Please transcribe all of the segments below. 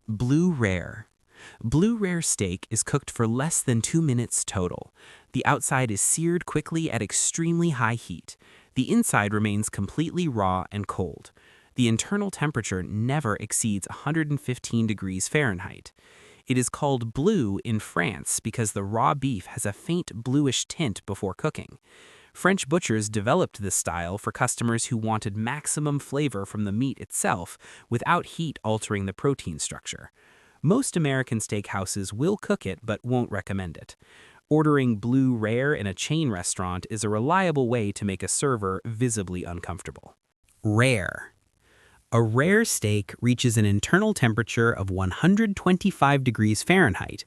Blue rare. Blue rare steak is cooked for less than 2 minutes total. The outside is seared quickly at extremely high heat. The inside remains completely raw and cold. The internal temperature never exceeds 115 degrees Fahrenheit. It is called blue in France because the raw beef has a faint bluish tint before cooking. French butchers developed this style for customers who wanted maximum flavor from the meat itself without heat altering the protein structure. Most American steakhouses will cook it but won't recommend it. Ordering blue rare in a chain restaurant is a reliable way to make a server visibly uncomfortable. Rare. A rare steak reaches an internal temperature of 125 degrees Fahrenheit.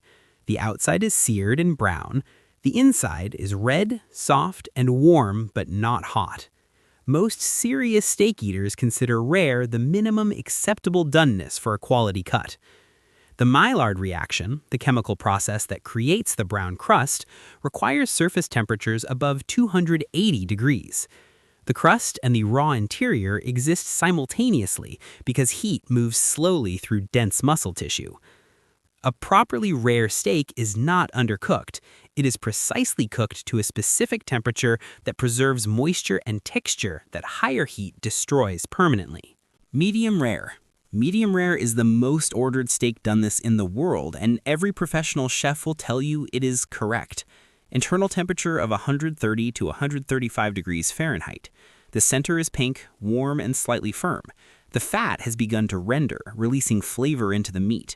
The outside is seared and brown. The inside is red, soft, and warm but not hot. Most serious steak eaters consider rare the minimum acceptable doneness for a quality cut. The Maillard reaction, the chemical process that creates the brown crust, requires surface temperatures above 280 degrees. The crust and the raw interior exist simultaneously because heat moves slowly through dense muscle tissue. A properly rare steak is not undercooked. It is precisely cooked to a specific temperature that preserves moisture and texture that higher heat destroys permanently. Medium rare. Medium rare is the most ordered steak doneness in the world, and every professional chef will tell you it is correct. Internal temperature of 130 to 135 degrees Fahrenheit. The center is pink, warm, and slightly firm. The fat has begun to render, releasing flavor into the meat.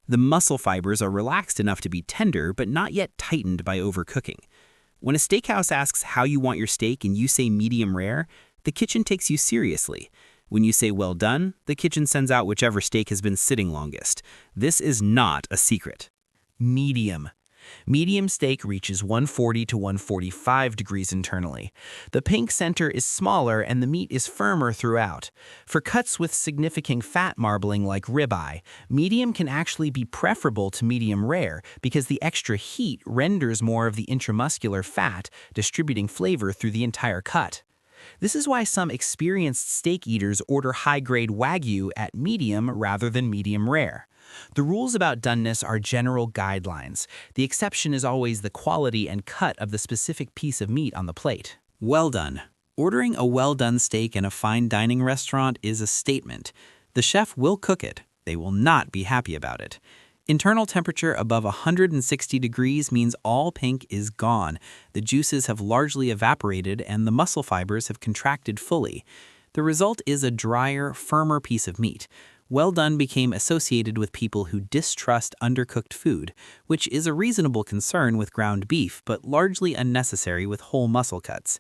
The muscle fibers are relaxed enough to be tender, but not yet tightened by overcooking. When a steakhouse asks how you want your steak and you say medium rare, the kitchen takes you seriously. When you say well done, the kitchen sends out whichever steak has been sitting longest. This is not a secret. Medium. Medium steak reaches 140 to 145 degrees internally. The pink center is smaller and the meat is firmer throughout. For cuts with significant fat marbling like ribeye, medium can actually be preferable to medium rare because the extra heat renders more of the intramuscular fat, distributing flavor through the entire cut. This is why some experienced steak eaters order high-grade Wagyu at medium rather than medium rare. The rules about doneness are general guidelines. The exception is always the quality and cut of the specific piece of meat on the plate. Well done. Ordering a well-done steak in a fine dining restaurant is a statement. The chef will cook it. They will not be happy about it. Internal temperature above 160 degrees means all pink is gone. The juices have largely evaporated and the muscle fibers have contracted fully. The result is a drier, firmer piece of meat. Well done became associated with people who distrust undercooked food, which is a reasonable concern with ground beef, but largely unnecessary with whole muscle cuts.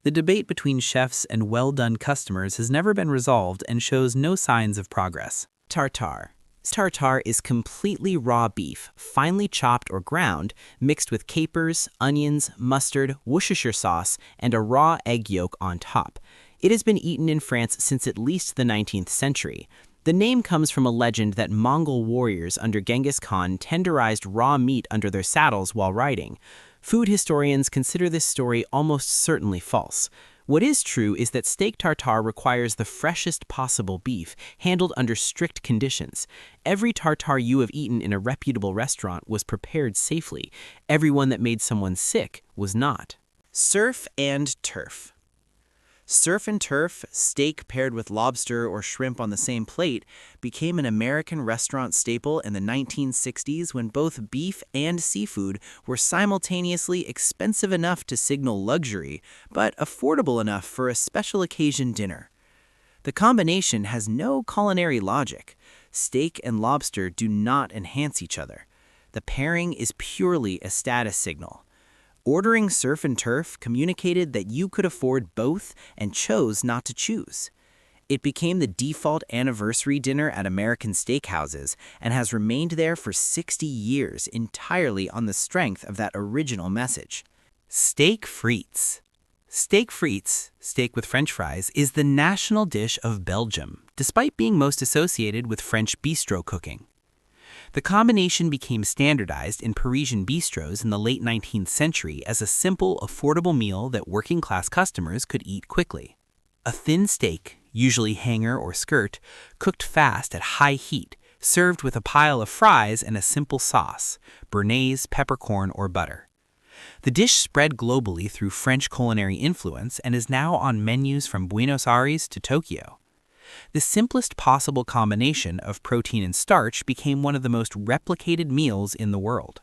The debate between chefs and well-done customers has never been resolved and shows no signs of progress. Tartare. Tartare is completely raw beef, finely chopped or ground, mixed with capers, onions, mustard, Worcestershire sauce, and a raw egg yolk on top. It has been eaten in France since at least the 19th century. The name comes from a legend that Mongol warriors under Genghis Khan tenderized raw meat under their saddles while riding. Food historians consider this story almost certainly false. What is true is that steak tartare requires the freshest possible beef, handled under strict conditions. Every tartare you have eaten in a reputable restaurant was prepared safely. Everyone that made someone sick was not. Surf and turf. Surf and turf, steak paired with lobster or shrimp on the same plate, became an American restaurant staple in the 1960s when both beef and seafood were simultaneously expensive enough to signal luxury, but affordable enough for a special occasion dinner. The combination has no culinary logic. Steak and lobster do not enhance each other. The pairing is purely a status signal. Ordering surf and turf communicated that you could afford both and chose not to choose. It became the default anniversary dinner at American steakhouses and has remained there for 60 years entirely on the strength of that original message. Steak frites. Steak frites, steak with French fries, is the national dish of Belgium, despite being most associated with French bistro cooking. The combination became standardized in Parisian bistros in the late 19th century as a simple, affordable meal that working-class customers could eat quickly. A thin steak, usually hanger or skirt, cooked fast at high heat, served with a pile of fries and a simple sauce, béarnaise, peppercorn, or butter. The dish spread globally through French culinary influence and is now on menus from Buenos Aires to Tokyo. The simplest possible combination of protein and starch became one of the most replicated meals in the world.